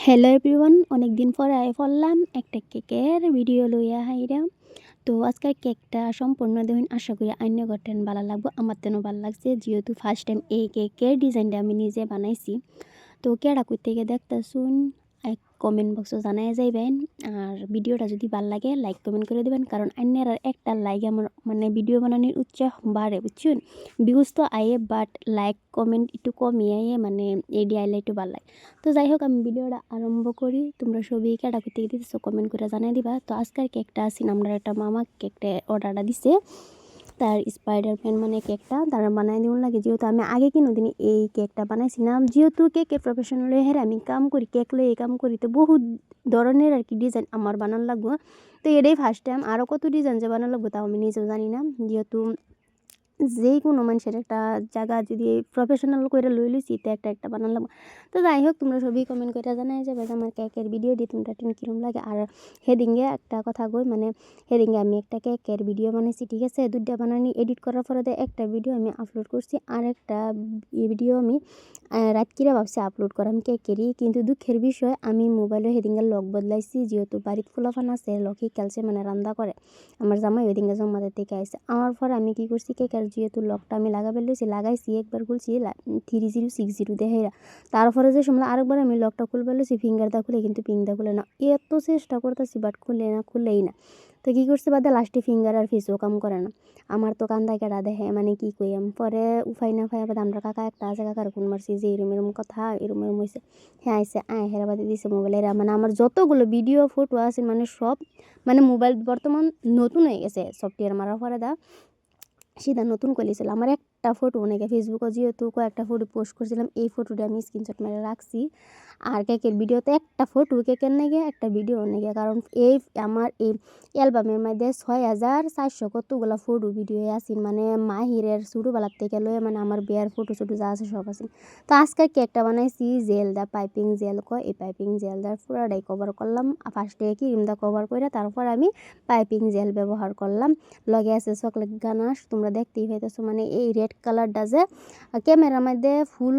Hello everyone, অনেকদিন পরে আয় পড়লাম একটা কেকের ভিডিও লইয়া হাইরা। তো আজকের কেকটা সম্পূর্ণ দেখুন, আশা করি আইন্য গঠন ভালো লাগবো। আমার তেনও ভালো লাগছে, যেহেতু ফার্স্ট টাইম এই কেকের ডিজাইনটা আমি নিজে বানাইছি। তো কেডা কই থেকে দেখতাছুন এক কমেন্ট বক্সে জানাই যাইবেন। আর ভিডিওটা যদি ভালো লাগে লাইক কমেন্ট করে দেবেন, কারণ অন্যের একটা লাইক আমার মানে ভিডিও বানানোর উৎসাহ বাড়ে, বুঝছেন। ভিউজ তো আয়ে, বাট লাইক কমেন্ট একটু কমই আয়ে, মানে এডি আইলে একটু ভালো লাগে। তো যাই হোক, আমি ভিডিওটা আরম্ভ করি। তোমরা সবই কেডা কই থেকে দিতেছো কমেন্ট করে জানাই দিবা। তো আজকের কেকটা আছি আমরা একটা মামা কেকটা অর্ডারটা দিছে, তার স্পাইডারম্যান মানে কেকটা তারা বানাই দিন লাগে। যেহেতু আমি আগে দিন এই কেকটা বানাইছিলাম, যেহেতু কেকের প্রফেশনাল হয়ে আমি কাম করি, কেক লয়ে কাম করি, তো বহুত ধরনের আর কি ডিজাইন আমার বানান লাগবো। তো এটাই ফার্স্ট টাইম, আরও কত ডিজাইন যে বানান লাগবো তাও আমি নিজেও জানি না। যেহেতু যে কোনো মানুষের একটা জায়গা যদি প্রফেশনাল করে লই লইছি, তো একটা বানালাম। তো যাই হোক, তোমরা সবই কমেন্ট করে জানাই যাবে যে আমার কেকের ভিডিও দিয়ে তোমরা কিরম লাগে। আর হেদিনগে একটা কথা কই, মানে হেদিনগে আমি একটা কেকের ভিডিও বানাইছি, ঠিক আছে। দুইটা বানানি এডিট করার পরে একটা ভিডিও আমি আপলোড করছি, আর একটা ভিডিও আমি রাতকিরা ভাবছি আপলোড করাম কেকেরই। কিন্তু দুঃখের বিষয়, আমি মোবাইলে হেদিনগে লক বদলাইছি। যেহেতু বাড়িতে ফুলাফান আছে, লকই খেলছে, মানে রান্না করে আমার জামাই ওই দিনকে জম্মাদের থেকে আইসে। আমার পরে আমি কি করছি, কেকের যেহেতু লকটা আমি লাগাবে লইছি, লাগাইছি একবার খুলছি 3060 দেখাইরা। তারপরে যে সময় আরেকবার আমি লকটা খুলবে লইছি, ফিঙ্গারটা খুলে, কিন্তু পিনটা খুলে না। এত চেষ্টা করতেছি বাট খুলেই না। তো কী করছে বাদে লাস্টে ফিঙ্গার আর ফেসও কাম করে না। আমার তো কান্দা কেডা দেখে, মানে কি কইম। পরে উফাই না ফাই আবার আমরা কাকা একটা আছে, কাকার ফোন মারছি যে এরম কথা, এরম হয়েছে। হ্যাঁ আইসে হেরাবাদে দিছে মোবাইলে। মানে আমার যতগুলো ভিডিও ফটো আছে, মানে সব, মানে মোবাইল বর্তমান নতুন হয়ে গেছে, সফটওয়্যার মারার পরে সিধা নতুন করেছিল। আমার একটা ফটো অনেকে ফেসবুকে যেহেতু কয়েকটা ফটো পোস্ট করছিলাম, এই ফটোটা আমি স্ক্রিনশট মেরে রাখছি। আর কেকের ভিডিওতে একটা ফটো কেকের নেগে, একটা ভিডিও নেগে, কারণ এই আমার এই অ্যালবামের মধ্যে 6400 কতগুলো ফটো ভিডিও আসিন, মানে মাহিরের ছোটোবেলার থেকে লয়ে, মানে আমার বিয়ার ফটো যা আছে সব আছে। তো আজকে কেকটা বানাইছি জেল দা, পাইপিং জেল কয়, এই পাইপিং জেল দার পুরাটাই কভার করলাম। ফার্স্টে ক্রিম দা কভার করে, তারপর আমি পাইপিং জেল ব্যবহার করলাম। লগে আছে চকলেট গানাশ, তোমরা দেখতেই পাইতেছো। মানে এই রেড কালারটা যে ক্যামেরার মধ্যে ফুল,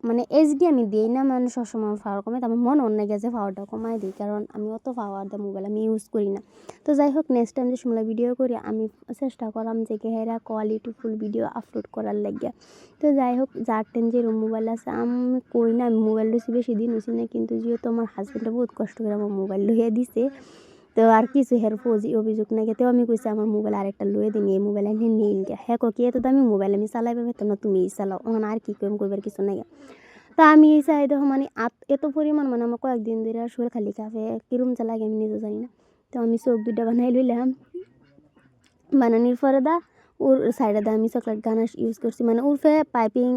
মানে এইচডি আমি দিই না, মানে সবসময় পাওয়ার কমে, আমার মনে অন্য গেছে পাওয়ারটা কমাই দিই, কারণ আমি অত পাওয়ার দিয়ে মোবাইল আমি ইউজ করি না। তো যাই হোক, নেক্সট টাইম যে সময় ভিডিও করি, আমি চেষ্টা করলাম যে হেরা কোয়ালিটি ফুল ভিডিও আপলোড করার লাগিয়া। তো যাই হোক, যার টেন যেরকম মোবাইল আছে, আমি কই না আমি মোবাইল লইছি বেশি দিন হয়েছি না, কিন্তু যেহেতু আমার হাজব্যান্ডে বহুত কষ্ট করে আমার মোবাইল লইয়া দিছে, তো আর কিছু হের অভিযোগ নাই। তেও আমি কইছি আমার মোবাইল আরেকটা লয়ে দিন, এই মোবাইল আমি নিন গে। হ্যাঁ কি এত দামি মোবাইল আমি চালাইবে পেতাম না, তুমি চালাও, ওখানে আর কি কইবার কিছু নাই। তো আমি এই চাই দেখো, মানে এত পরিমাণ, মানে আমার কয়েকদিন ধরে শরীর খালি কাঁপে, কিরম চা লাগে আমি নিজেও জানি না। তো আমি চোখ দুইটা বানাই লইলাম, বানানির পরে ওর সাইডে আমি চকলেট গানাশ ইউজ করছি, মানে উর্ফে পাইপিং